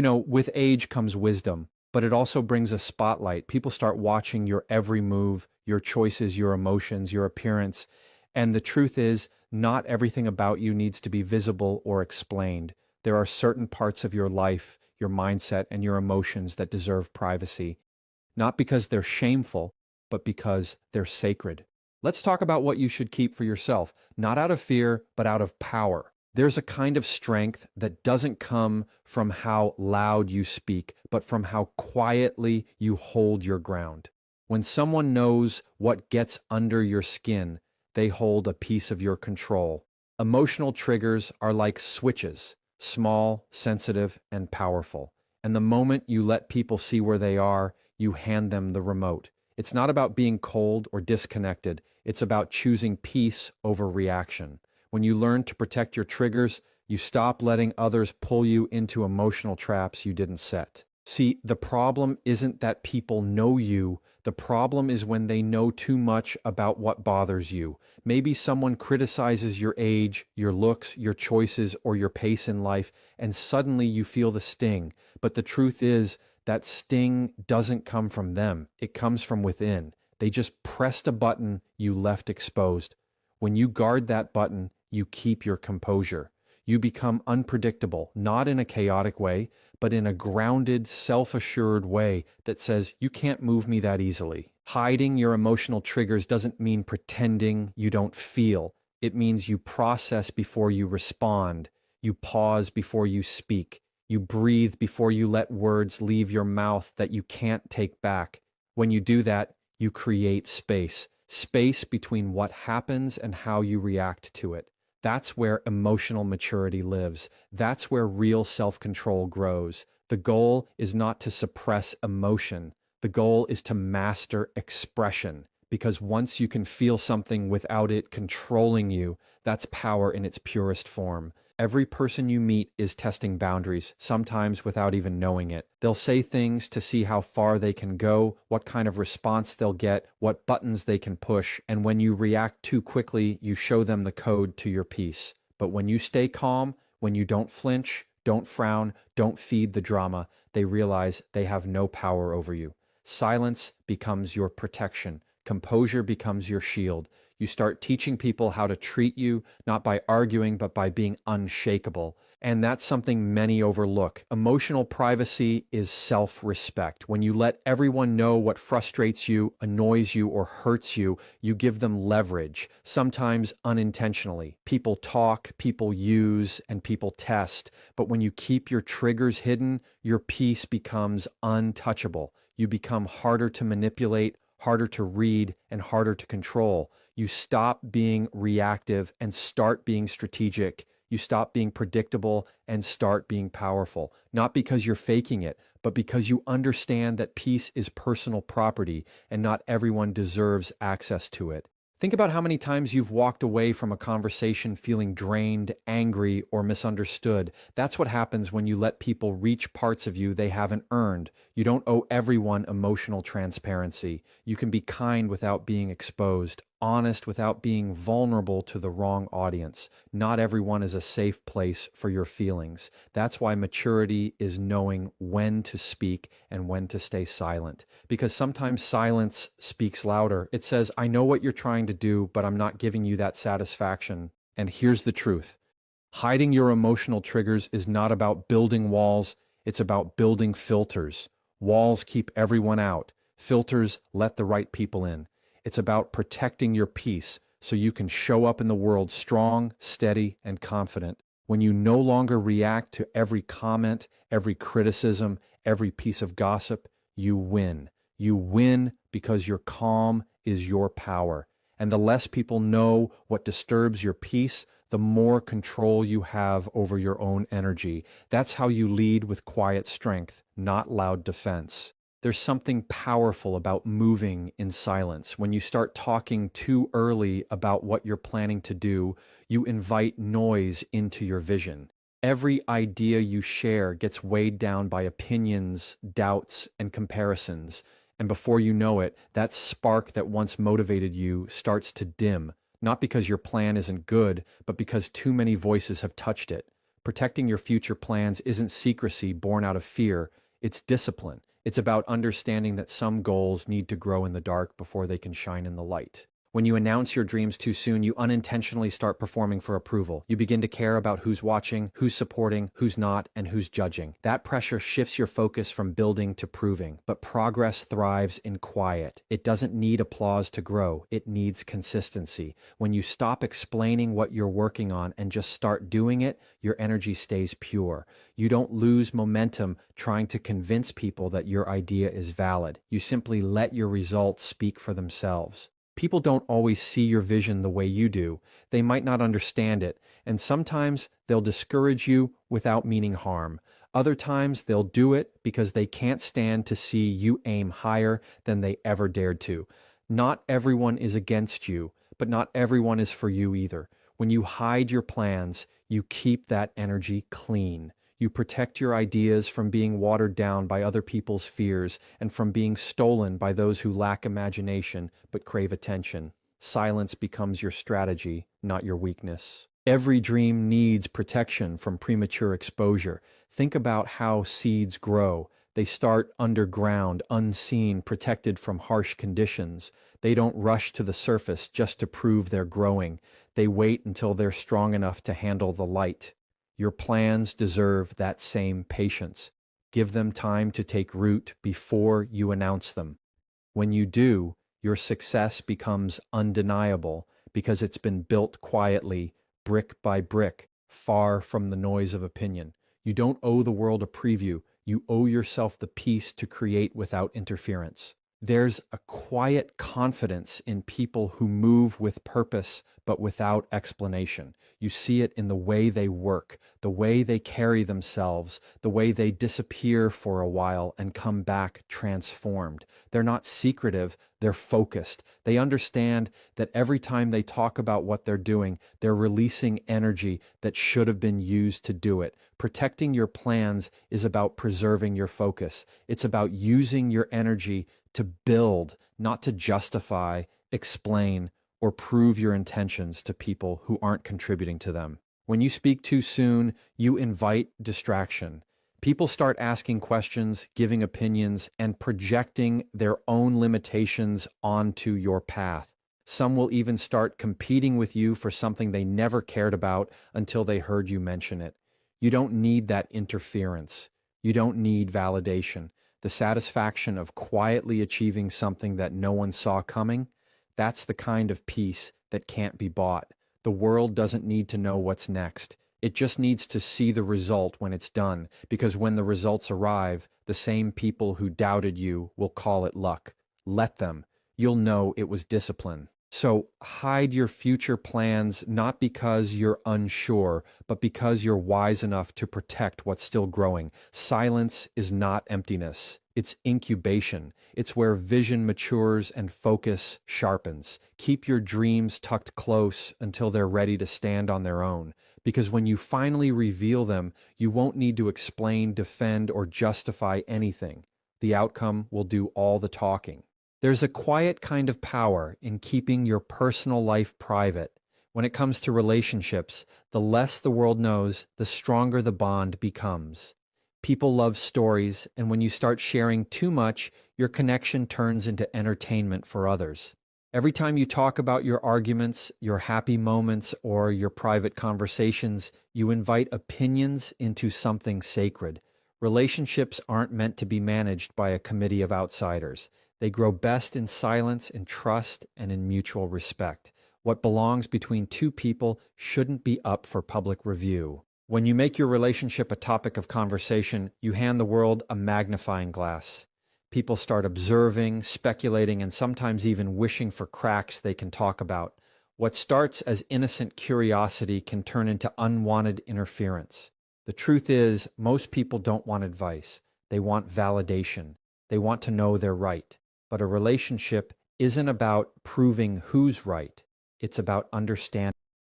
With age comes wisdom, but it also brings a spotlight. People start watching your every move, your choices, your emotions, your appearance. And the truth is, not everything about you needs to be visible or explained. There are certain parts of your life, your mindset, and your emotions that deserve privacy, not because they're shameful, but because they're sacred. Let's talk about what you should keep for yourself, not out of fear, but out of power. There's a kind of strength that doesn't come from how loud you speak, but from how quietly you hold your ground. When someone knows what gets under your skin, they hold a piece of your control. Emotional triggers are like switches, small, sensitive, and powerful. And the moment you let people see where they are, you hand them the remote. It's not about being cold or disconnected. It's about choosing peace over reaction. When you learn to protect your triggers, you stop letting others pull you into emotional traps you didn't set. See, the problem isn't that people know you. The problem is when they know too much about what bothers you. Maybe someone criticizes your age, your looks, your choices, or your pace in life, and suddenly you feel the sting. But the truth is, that sting doesn't come from them. It comes from within. They just pressed a button you left exposed. When you guard that button, you keep your composure. You become unpredictable, not in a chaotic way, but in a grounded, self-assured way that says, you can't move me that easily. Hiding your emotional triggers doesn't mean pretending you don't feel. It means you process before you respond. You pause before you speak. You breathe before you let words leave your mouth that you can't take back. When you do that, you create space. Space between what happens and how you react to it. That's where emotional maturity lives. That's where real self-control grows. The goal is not to suppress emotion. The goal is to master expression. Because once you can feel something without it controlling you, that's power in its purest form. Every person you meet is testing boundaries, sometimes without even knowing it. They'll say things to see how far they can go, what kind of response they'll get, what buttons they can push, and when you react too quickly, you show them the code to your peace. But when you stay calm, when you don't flinch, don't frown, don't feed the drama, they realize they have no power over you. Silence becomes your protection. Composure becomes your shield. You start teaching people how to treat you, not by arguing, but by being unshakable. And that's something many overlook. Emotional privacy is self-respect. When you let everyone know what frustrates you, annoys you, or hurts you, you give them leverage, sometimes unintentionally. People talk, people use, and people test. But when you keep your triggers hidden, your peace becomes untouchable. You become harder to manipulate, harder to read, and harder to control. You stop being reactive and start being strategic. You stop being predictable and start being powerful. Not because you're faking it, but because you understand that peace is personal property and not everyone deserves access to it. Think about how many times you've walked away from a conversation feeling drained, angry, or misunderstood. That's what happens when you let people reach parts of you they haven't earned. You don't owe everyone emotional transparency. You can be kind without being exposed, honest without being vulnerable to the wrong audience. Not everyone is a safe place for your feelings. That's why maturity is knowing when to speak and when to stay silent. Because sometimes silence speaks louder. It says, I know what you're trying to do, but I'm not giving you that satisfaction. And here's the truth. Hiding your emotional triggers is not about building walls. It's about building filters. Walls keep everyone out. Filters let the right people in. It's about protecting your peace so you can show up in the world strong, steady, and confident. When you no longer react to every comment, every criticism, every piece of gossip, you win. You win because your calm is your power. And the less people know what disturbs your peace, the more control you have over your own energy. That's how you lead with quiet strength, not loud defense. There's something powerful about moving in silence. When you start talking too early about what you're planning to do, you invite noise into your vision. Every idea you share gets weighed down by opinions, doubts, and comparisons. And before you know it, that spark that once motivated you starts to dim, not because your plan isn't good, but because too many voices have touched it. Protecting your future plans isn't secrecy born out of fear, it's discipline. It's about understanding that some goals need to grow in the dark before they can shine in the light. When you announce your dreams too soon, you unintentionally start performing for approval. You begin to care about who's watching, who's supporting, who's not, and who's judging. That pressure shifts your focus from building to proving. But progress thrives in quiet. It doesn't need applause to grow. It needs consistency. When you stop explaining what you're working on and just start doing it, your energy stays pure. You don't lose momentum trying to convince people that your idea is valid. You simply let your results speak for themselves. People don't always see your vision the way you do. They might not understand it, and sometimes they'll discourage you without meaning harm. Other times they'll do it because they can't stand to see you aim higher than they ever dared to. Not everyone is against you, but not everyone is for you either. When you hide your plans, you keep that energy clean. You protect your ideas from being watered down by other people's fears and from being stolen by those who lack imagination but crave attention. Silence becomes your strategy, not your weakness. Every dream needs protection from premature exposure. Think about how seeds grow. They start underground, unseen, protected from harsh conditions. They don't rush to the surface just to prove they're growing. They wait until they're strong enough to handle the light. Your plans deserve that same patience. Give them time to take root before you announce them. When you do, your success becomes undeniable because it's been built quietly, brick by brick, far from the noise of opinion. You don't owe the world a preview. You owe yourself the peace to create without interference. There's a quiet confidence in people who move with purpose but without explanation. You see it in the way they work, the way they carry themselves, the way they disappear for a while and come back transformed. They're not secretive, they're focused. They understand that every time they talk about what they're doing, they're releasing energy that should have been used to do it. Protecting your plans is about preserving your focus. It's about using your energy to build, not to justify, explain, or prove your intentions to people who aren't contributing to them. When you speak too soon, you invite distraction. People start asking questions, giving opinions, and projecting their own limitations onto your path. Some will even start competing with you for something they never cared about until they heard you mention it. You don't need that interference. You don't need validation. The satisfaction of quietly achieving something that no one saw coming, that's the kind of peace that can't be bought. The world doesn't need to know what's next. It just needs to see the result when it's done, because when the results arrive, the same people who doubted you will call it luck. Let them. You'll know it was discipline. So hide your future plans not because you're unsure, but because you're wise enough to protect what's still growing. Silence is not emptiness. It's incubation. It's where vision matures and focus sharpens. Keep your dreams tucked close until they're ready to stand on their own. Because when you finally reveal them, you won't need to explain, defend, or justify anything. The outcome will do all the talking. There's a quiet kind of power in keeping your personal life private. When it comes to relationships, the less the world knows, the stronger the bond becomes. People love stories, and when you start sharing too much, your connection turns into entertainment for others. Every time you talk about your arguments, your happy moments, or your private conversations, you invite opinions into something sacred. Relationships aren't meant to be managed by a committee of outsiders. They grow best in silence, in trust, and in mutual respect. What belongs between two people shouldn't be up for public review. When you make your relationship a topic of conversation, you hand the world a magnifying glass. People start observing, speculating, and sometimes even wishing for cracks they can talk about. What starts as innocent curiosity can turn into unwanted interference. The truth is, most people don't want advice. They want validation. They want to know they're right. But a relationship isn't about proving who's right. It's about understanding.